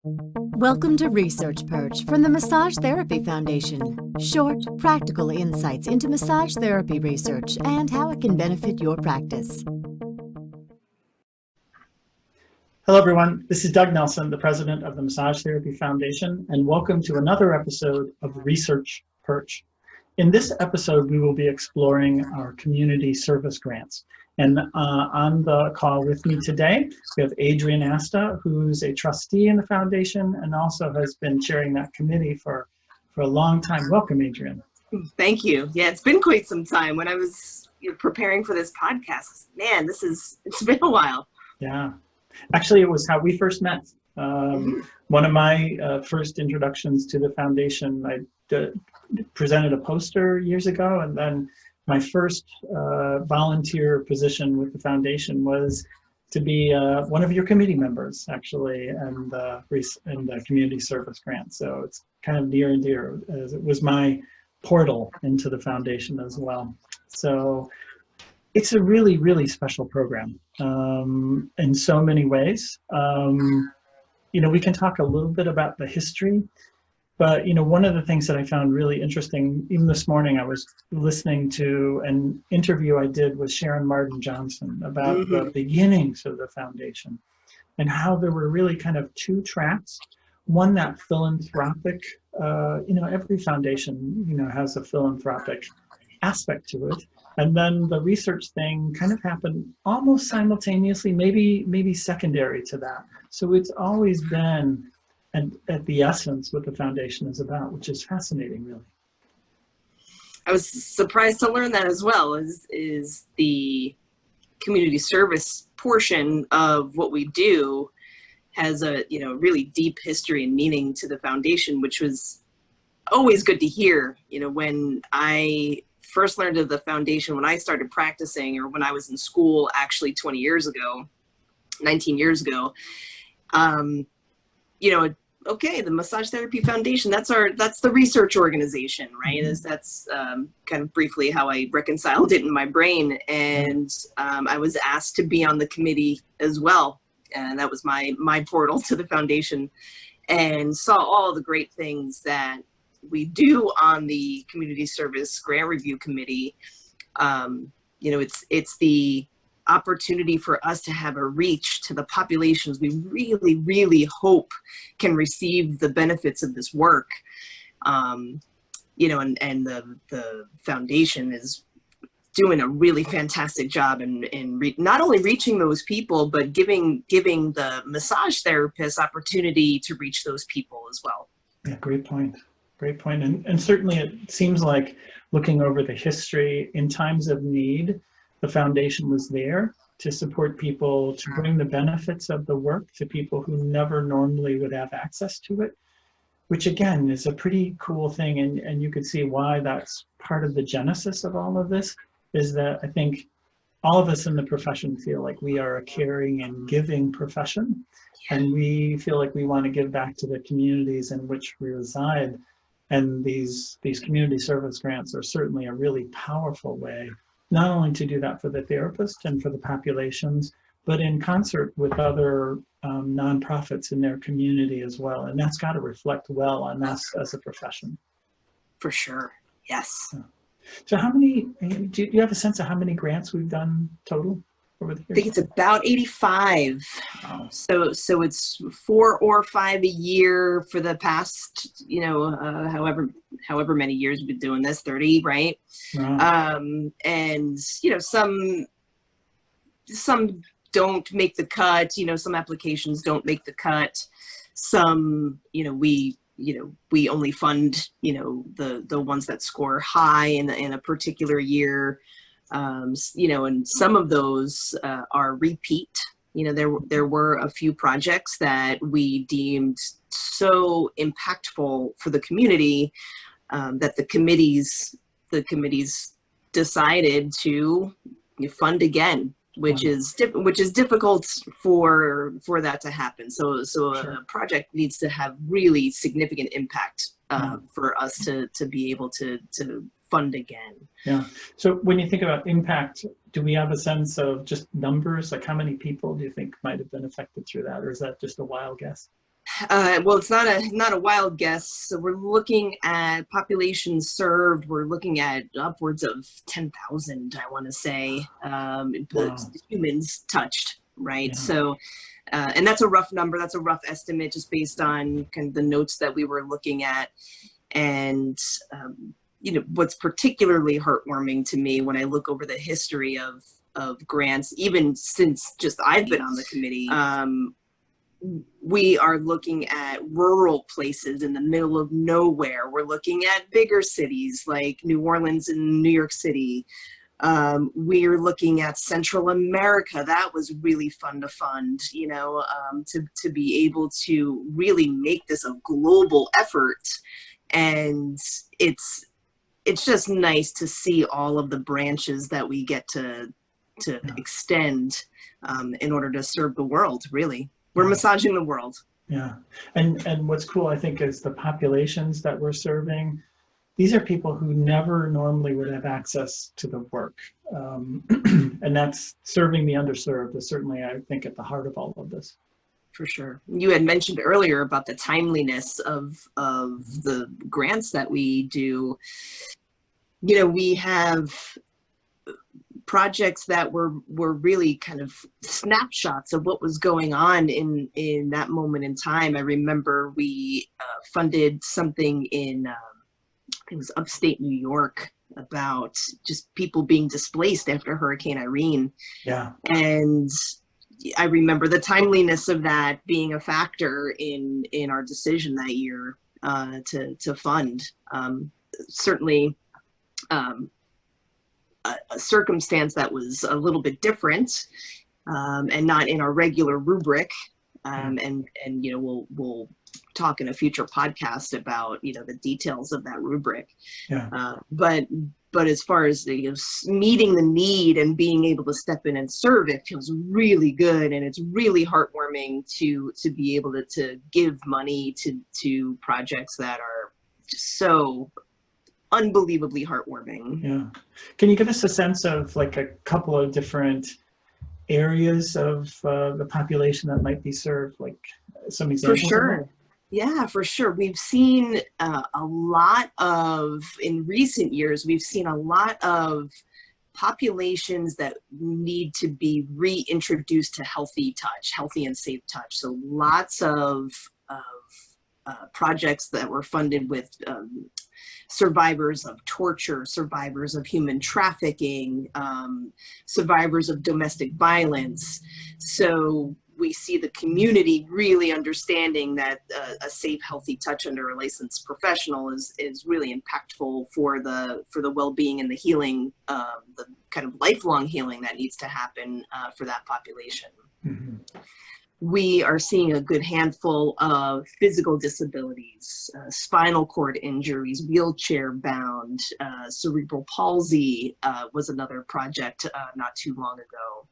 Welcome to Research Perch from the Massage Therapy Foundation. Short, practical insights into massage therapy research and how it can benefit your practice. Hello, everyone. This is Doug Nelson, the president of the Massage Therapy Foundation, and welcome to another episode of Research Perch. In this episode, we will be exploring our community service grants. And on the call with me today, we have Adrienne Asta, who's a trustee in the foundation and also has been chairing that committee for a long time. Welcome, Adrienne. Thank you. Yeah, it's been quite some time. When I was preparing for this podcast, man, it's been a while. Yeah. Actually, it was how we first met. One of my first introductions to the foundation, I presented a poster years ago, and then my first volunteer position with the foundation was to be one of your committee members, actually, and the community service grant. So it's kind of near and dear, as it was my portal into the foundation as well. So it's a really, really special program in so many ways. We can talk a little bit about the history. But, one of the things that I found really interesting, even this morning, I was listening to an interview I did with Sharon Martin Johnson about the beginnings of the foundation and how there were really kind of two tracks. One, that philanthropic, every foundation, has a philanthropic aspect to it. And then the research thing kind of happened almost simultaneously, maybe secondary to that. So it's always been at the essence what the foundation is about, which is fascinating, really. I was surprised to learn that as well, is the community service portion of what we do has a really deep history and meaning to the foundation, which was always good to hear. When I first learned of the foundation, when I started practicing, or when I was in school, actually 19 years ago, okay, the Massage Therapy Foundation, that's the research organization, right? That's kind of briefly how I reconciled it in my brain. And I was asked to be on the committee as well. And that was my portal to the foundation, and saw all the great things that we do on the Community Service Grant Review Committee. It's the opportunity for us to have a reach to the populations we really, really hope can receive the benefits of this work. And the foundation is doing a really fantastic job in not only reaching those people, but giving the massage therapists opportunity to reach those people as well. Yeah, great point. Great point. And certainly it seems like, looking over the history, in times of need, the foundation was there to support people, to bring the benefits of the work to people who never normally would have access to it, which again is a pretty cool thing. And you could see why that's part of the genesis of all of this, is that I think all of us in the profession feel like we are a caring and giving profession. And we feel like we want to give back to the communities in which we reside. And these community service grants are certainly a really powerful way, not only to do that for the therapist and for the populations, but in concert with other nonprofits in their community as well. And that's got to reflect well on us as a profession. For sure, yes. Yeah. So do you have a sense of how many grants we've done total over the years? I think it's about 85. Wow. So it's 4 or 5 a year for the past, however many years we've been doing this, 30, right? Wow. And some don't make the cut. Some applications don't make the cut. Some, we only fund, the ones that score high in a particular year. And some of those are repeat. There were a few projects that we deemed so impactful for the community that the committees decided to fund again, which is difficult for that to happen. So sure. A project needs to have really significant impact for us to be able to fund again. Yeah. So when you think about impact, do we have a sense of just numbers? Like how many people do you think might have been affected through that? Or is that just a wild guess? Well, it's not a wild guess. So we're looking at population served. We're looking at upwards of 10,000, I want to say, Wow. humans touched, right? Yeah. So, and that's a rough number. That's a rough estimate just based on kind of the notes that we were looking at. And, you know, what's particularly heartwarming to me when I look over the history of grants, even since just I've been on the committee, we are looking at rural places in the middle of nowhere. We're looking at bigger cities like New Orleans and New York City. We're looking at Central America. That was really fun to fund, you know, to be able to really make this a global effort. And it's just nice to see all of the branches that we get to extend in order to serve the world, really. We're massaging the world. Yeah. And what's cool, I think, is the populations that we're serving. These are people who never normally would have access to the work. And that's serving the underserved is certainly, I think, at the heart of all of this. For sure. You had mentioned earlier about the timeliness of the grants that we do. You know, we have projects that were really kind of snapshots of what was going on in that moment in time. I remember we funded something in, it was upstate New York, about just people being displaced after Hurricane Irene. Yeah. And I remember the timeliness of that being a factor in our decision that year to fund. Certainly, a circumstance that was a little bit different and not in our regular rubric. And you know, we'll talk in a future podcast about, you know, the details of that rubric. Yeah. But as far as the, you know, meeting the need and being able to step in and serve, it feels really good, and it's really heartwarming to be able to give money to projects that are just so unbelievably heartwarming. Yeah. Can you give us a sense of like a couple of different areas of the population that might be served, like some examples? For sure. Yeah, for sure. We've seen a lot of, in recent years, we've seen a lot of populations that need to be reintroduced to healthy touch, healthy and safe touch. So lots of projects that were funded with survivors of torture, survivors of human trafficking, survivors of domestic violence. So we see the community really understanding that a safe, healthy touch under a licensed professional is really impactful for the well-being and the healing, the kind of lifelong healing that needs to happen for that population. Mm-hmm. We are seeing a good handful of physical disabilities, spinal cord injuries, wheelchair bound, cerebral palsy was another project not too long ago.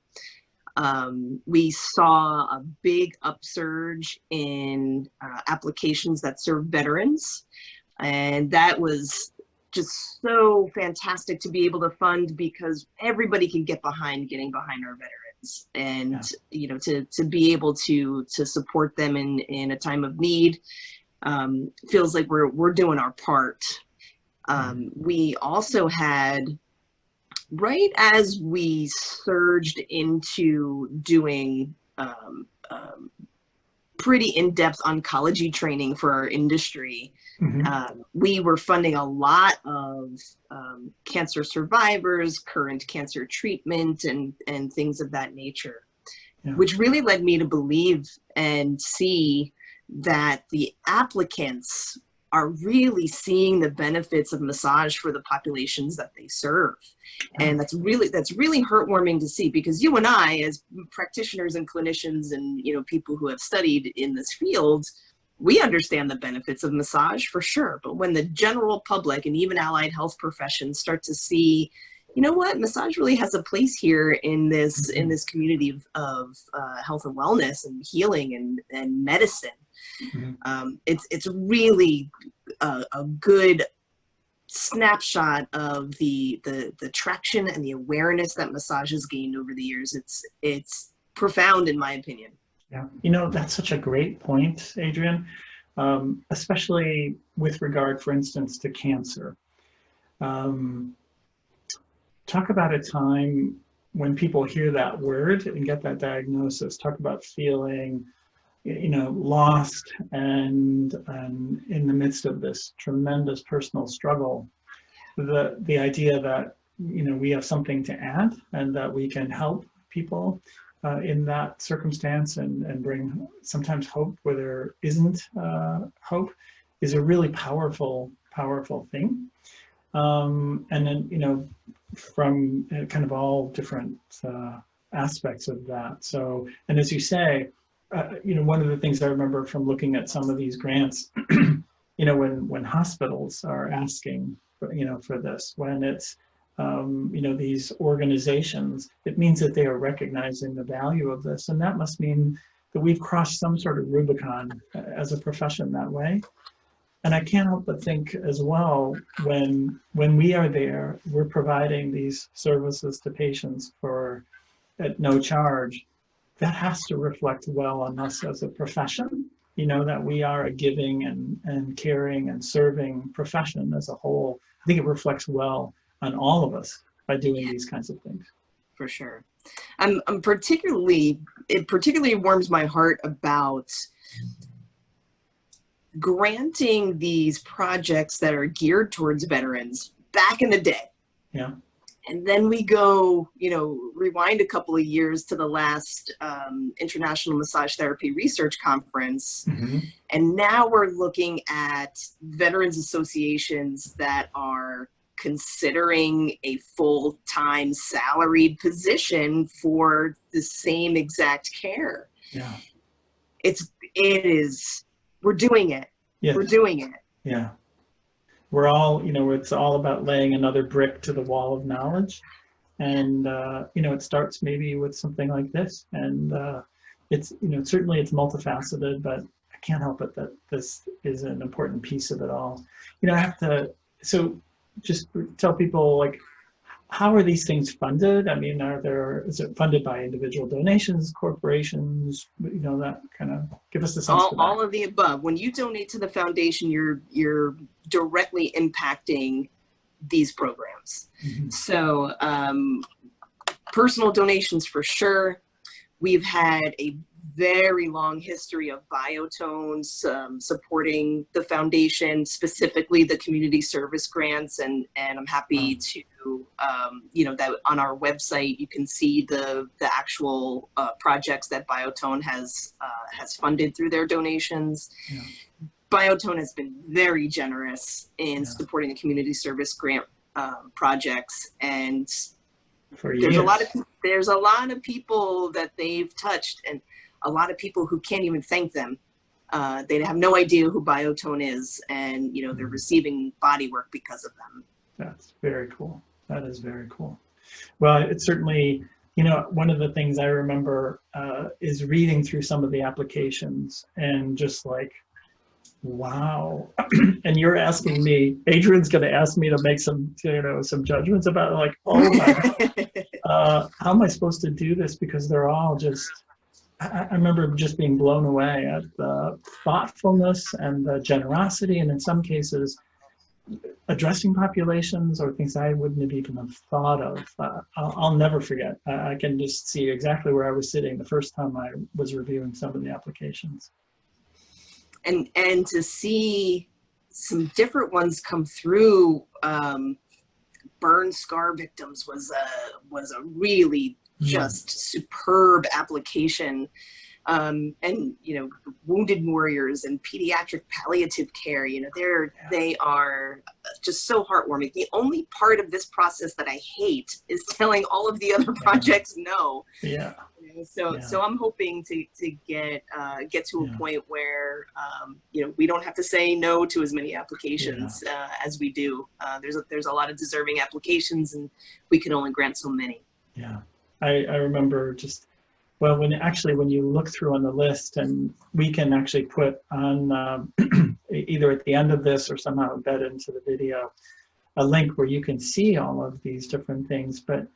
We saw a big upsurge in applications that serve veterans, and that was just so fantastic to be able to fund, because everybody can get behind getting behind our veterans, and yeah, you know, to be able to support them in a time of need feels like we're doing our part. We also had, right as we surged into doing pretty in-depth oncology training for our industry, we were funding a lot of cancer survivors, current cancer treatment, and things of that nature, yeah, which really led me to believe and see that the applicants are really seeing the benefits of massage for the populations that they serve. And that's really heartwarming to see, because you and I, as practitioners and clinicians and, you know, people who have studied in this field, we understand the benefits of massage for sure. But when the general public and even allied health professions start to see, you know what, massage really has a place here in this community of health and wellness and healing and medicine. It's really a good snapshot of the traction and the awareness that massage has gained over the years. It's profound, in my opinion. Yeah, that's such a great point, Adrienne, especially with regard, for instance, to cancer. Um, Talk about a time when people hear that word and get that diagnosis. Talk about feeling, lost and in the midst of this tremendous personal struggle. The idea that we have something to add and that we can help people in that circumstance and bring sometimes hope where there isn't hope is a really powerful thing. And then from kind of all different aspects of that. So, and as you say, one of the things I remember from looking at some of these grants, when hospitals are asking for this, when it's these organizations, it means that they are recognizing the value of this, and that must mean that we've crossed some sort of Rubicon as a profession that way. And I can't help but think as well, when we are there, we're providing these services to patients at no charge. That has to reflect well on us as a profession, that we are a giving and caring and serving profession as a whole. I think it reflects well on all of us by doing these kinds of things. For sure. It particularly warms my heart about granting these projects that are geared towards veterans back in the day. Yeah. And then we go, rewind a couple of years to the last International Massage Therapy Research Conference. Mm-hmm. And now we're looking at veterans associations that are considering a full-time salaried position for the same exact care. Yeah. We're doing it. Yes. We're doing it. Yeah. We're all, it's all about laying another brick to the wall of knowledge. And, it starts maybe with something like this. And it's, certainly it's multifaceted, but I can't help it that this is an important piece of it all. I have to, so just tell people, like, how are these things funded? I mean, is it funded by individual donations, corporations, that kind of, give us the sense of that. All of the above. When you donate to the foundation, you're directly impacting these programs. Mm-hmm. So personal donations for sure. We've had a very long history of biotones supporting the foundation, specifically the community service grants, and I'm happy to that on our website you can see the actual projects that Biotone has funded through their donations. Yeah. Biotone has been very generous in supporting the community service grant projects, and there's a lot of people that they've touched, and a lot of people who can't even thank them. They have no idea who Biotone is, and they're receiving body work because of them. That's very cool. That is very cool. Well, it's certainly, one of the things I remember is reading through some of the applications and just like, wow. And you're asking me, Adrienne's going to ask me to make some judgments about it, like, oh my, how am I supposed to do this? Because they're all just, I remember just being blown away at the thoughtfulness and the generosity, and in some cases, addressing populations or things I wouldn't have even have thought of. I'll never forget. I can just see exactly where I was sitting the first time I was reviewing some of the applications. And to see some different ones come through, burn scar victims was a really just superb application. And wounded warriors and pediatric palliative care, they are just so heartwarming. The only part of this process that I hate is telling all of the other projects no. Yeah. So I'm hoping to get to a point where we don't have to say no to as many applications as we do. There's a lot of deserving applications, and we can only grant so many. Yeah, I remember just. Well, when you look through on the list, and we can actually put on either at the end of this or somehow embed into the video, a link where you can see all of these different things. But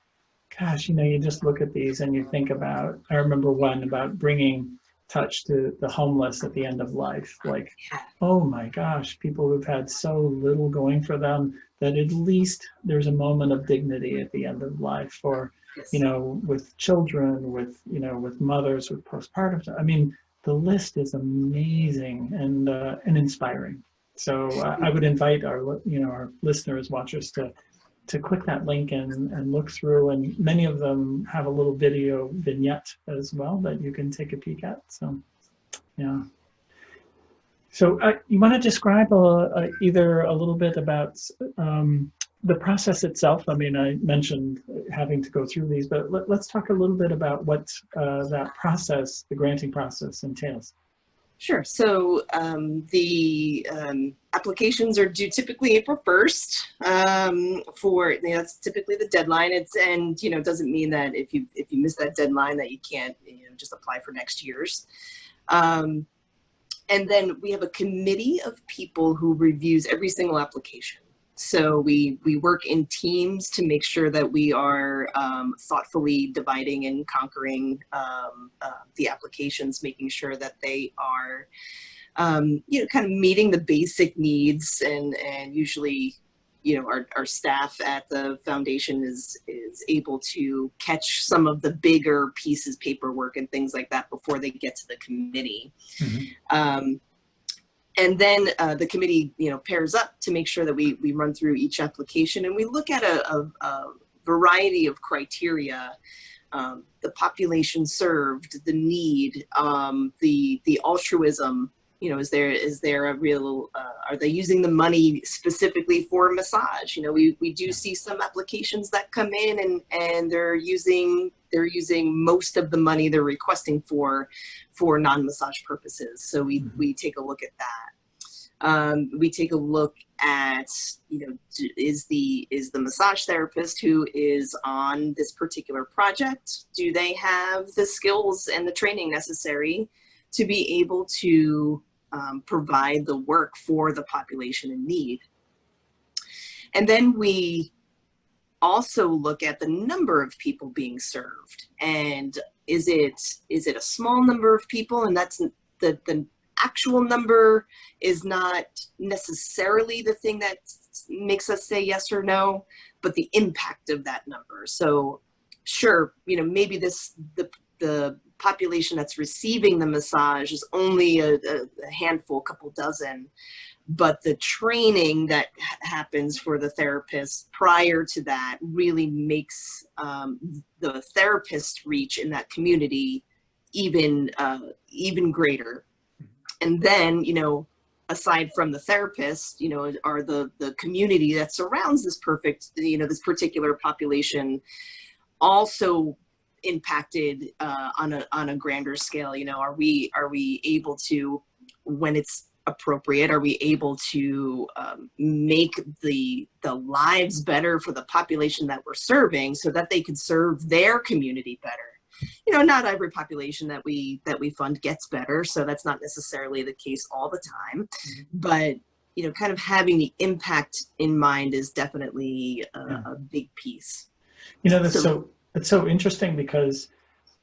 gosh, you just look at these and you think about, I remember one about bringing touch to the homeless at the end of life. Like, oh my gosh, people who've had so little going for them that at least there's a moment of dignity at the end of life, or, you know, with children, with, you know, with mothers, with postpartum. I mean, the list is amazing and inspiring. So I would invite our, you know, our listeners, watchers to click that link and look through, and many of them have a little video vignette as well that you can take a peek at. So, yeah. So you want to describe either a little bit about the process itself? I mean, I mentioned having to go through these, but let's talk a little bit about what that process, the granting process, entails. Sure. So the applications are due typically April 1st. For, you know, that's typically the deadline. And you know, it doesn't mean that if you miss that deadline that you can't, you know, just apply for next year's. And then we have a committee of people who reviews every single application. So we work in teams to make sure that we are thoughtfully dividing and conquering the applications, making sure that they are, you know, kind of meeting the basic needs, and usually, you know, our staff at the foundation is able to catch some of the bigger pieces, paperwork and things like that, before they get to the committee. Mm-hmm. And then the committee, you know, pairs up to make sure that we run through each application, and we look at a variety of criteria: the population served, the need, the altruism. You know, is there a real? Are they using the money specifically for massage? You know, we do see some applications that come in and they're using most of the money they're requesting for non-massage purposes. So we take a look at that. We take a look at, you know, is the massage therapist who is on this particular project, do they have the skills and the training necessary to be able to provide the work for the population in need? And then we also look at the number of people being served, and is it a small number of people, and that's the actual number is not necessarily the thing that makes us say yes or no, but the impact of that number. So sure, you know, maybe the population that's receiving the massage is only a handful, couple dozen, but the training that happens for the therapist prior to that really makes the therapist reach in that community even greater. And then, you know, aside from the therapist, you know, are the community that surrounds this this particular population also impacted on a grander scale? You know, are we able to, when it's appropriate, are we able to make the lives better for the population that we're serving, so that they could serve their community better? You know, not every population that we fund gets better, so that's not necessarily the case all the time. But, you know, kind of having the impact in mind is definitely a big piece. You know, it's so interesting, because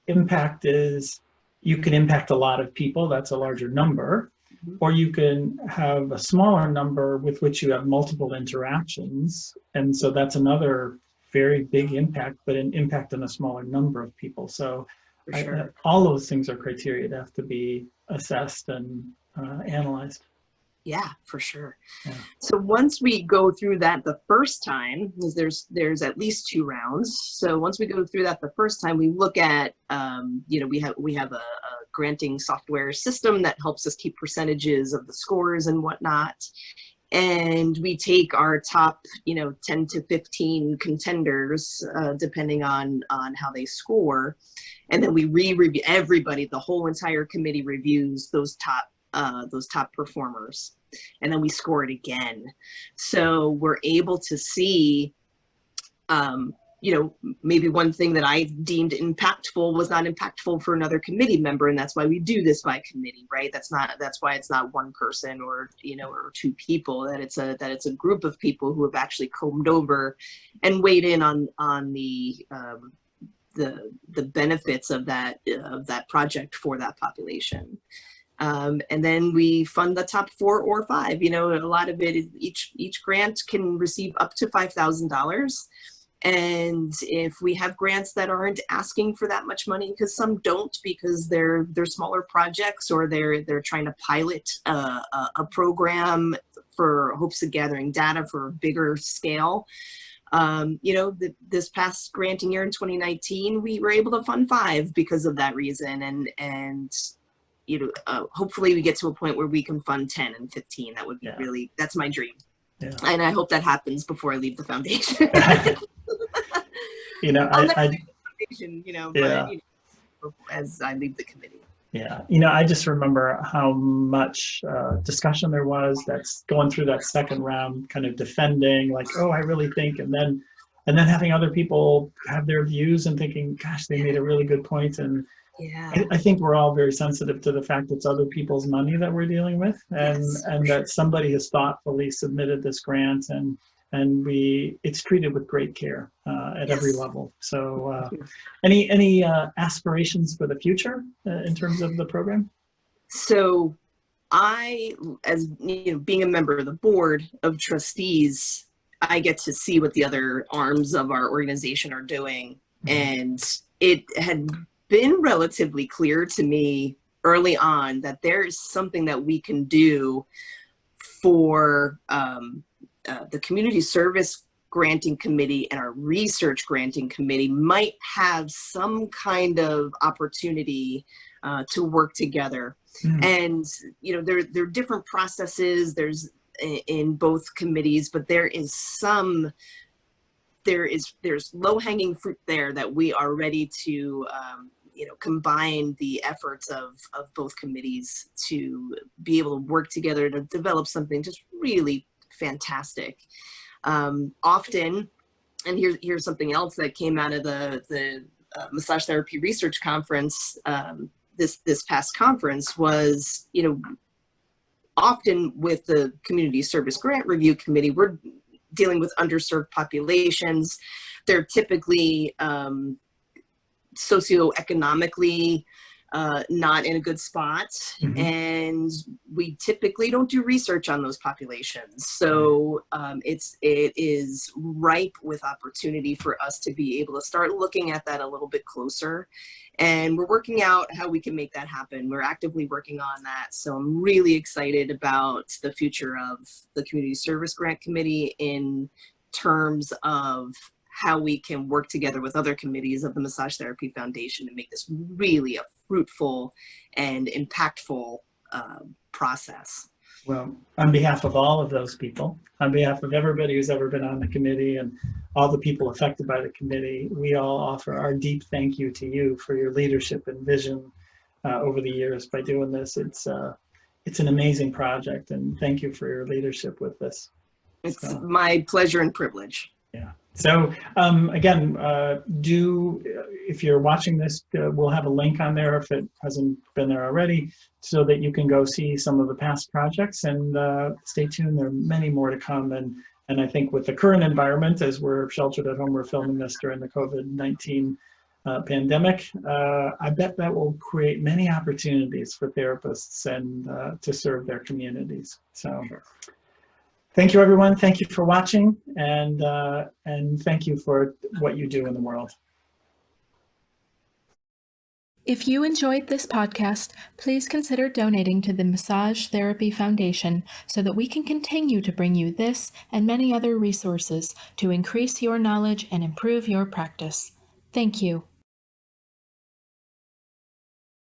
impact is, you can impact a lot of people, that's a larger number, or you can have a smaller number with which you have multiple interactions, and so that's another very big impact, but an impact on a smaller number of people. So sure, all those things are criteria that have to be assessed and analyzed. Yeah, for sure. Yeah. So once we go through that the first time, because there's at least 2 rounds. So once we go through that the first time, we look at, you know, we have a granting software system that helps us keep percentages of the scores and whatnot. And we take our top, you know, 10 to 15 contenders, depending on how they score. And then we re-review, everybody, the whole entire committee reviews those top performers. And then we score it again. So we're able to see, you know, maybe one thing that I deemed impactful was not impactful for another committee member, and that's why we do this by committee, right? That's why it's not one person or, you know, or 2 people. That it's a group of people who have actually combed over and weighed in on the the benefits of that project for that population. And then we fund the top 4 or 5. You know, a lot of it is each grant can receive up to $5,000. And if we have grants that aren't asking for that much money, because some don't, because they're smaller projects, or they're trying to pilot a program for hopes of gathering data for a bigger scale. You know, this past granting year in 2019, we were able to fund 5 because of that reason. And you know, hopefully we get to a point where we can fund 10 and 15. That would be really, that's my dream. Yeah. And I hope that happens before I leave the foundation. You know, I'll never leave the foundation, you know, but, you know, as I leave the committee. Yeah, you know, I just remember how much discussion there was that's going through that second round, kind of defending, like, oh, I really think, and then having other people have their views and thinking, gosh, they made a really good point. And I think we're all very sensitive to the fact that it's other people's money that we're dealing with, and that somebody has thoughtfully submitted this grant, and it's treated with great care at every level. So any aspirations for the future in terms of the program? So I, as you know, being a member of the board of trustees, I get to see what the other arms of our organization are doing. And it had been relatively clear to me early on that there is something that we can do for the Community Service Granting Committee, and our Research Granting Committee might have some kind of opportunity to work together. And, you know, there are different processes, there's in both committees, but there's low-hanging fruit there that we are ready to you know, combine the efforts of both committees to be able to work together to develop something just really fantastic. Often, and here's something else that came out of the Massage Therapy Research Conference, this past conference, was, you know, often with the Community Service Grant Review Committee, we're dealing with underserved populations. They're typically socioeconomically not in a good spot, and we typically don't do research on those populations. So it is ripe with opportunity for us to be able to start looking at that a little bit closer, and we're working out how we can make that happen. We're actively working on that, so I'm really excited about the future of the Community Service Grant Committee in terms of how we can work together with other committees of the Massage Therapy Foundation to make this really a fruitful and impactful process. Well, on behalf of all of those people, on behalf of everybody who's ever been on the committee and all the people affected by the committee, we all offer our deep thank you to you for your leadership and vision over the years by doing this. It's an amazing project, and thank you for your leadership with this. It's my pleasure and privilege. Yeah. So again, if you're watching this, we'll have a link on there if it hasn't been there already, so that you can go see some of the past projects, and stay tuned. There are many more to come. And I think with the current environment, as we're sheltered at home, we're filming this during the COVID-19 pandemic, I bet that will create many opportunities for therapists and to serve their communities. So. Thank you, everyone. Thank you for watching, and thank you for what you do in the world. If you enjoyed this podcast, please consider donating to the Massage Therapy Foundation so that we can continue to bring you this and many other resources to increase your knowledge and improve your practice. Thank you.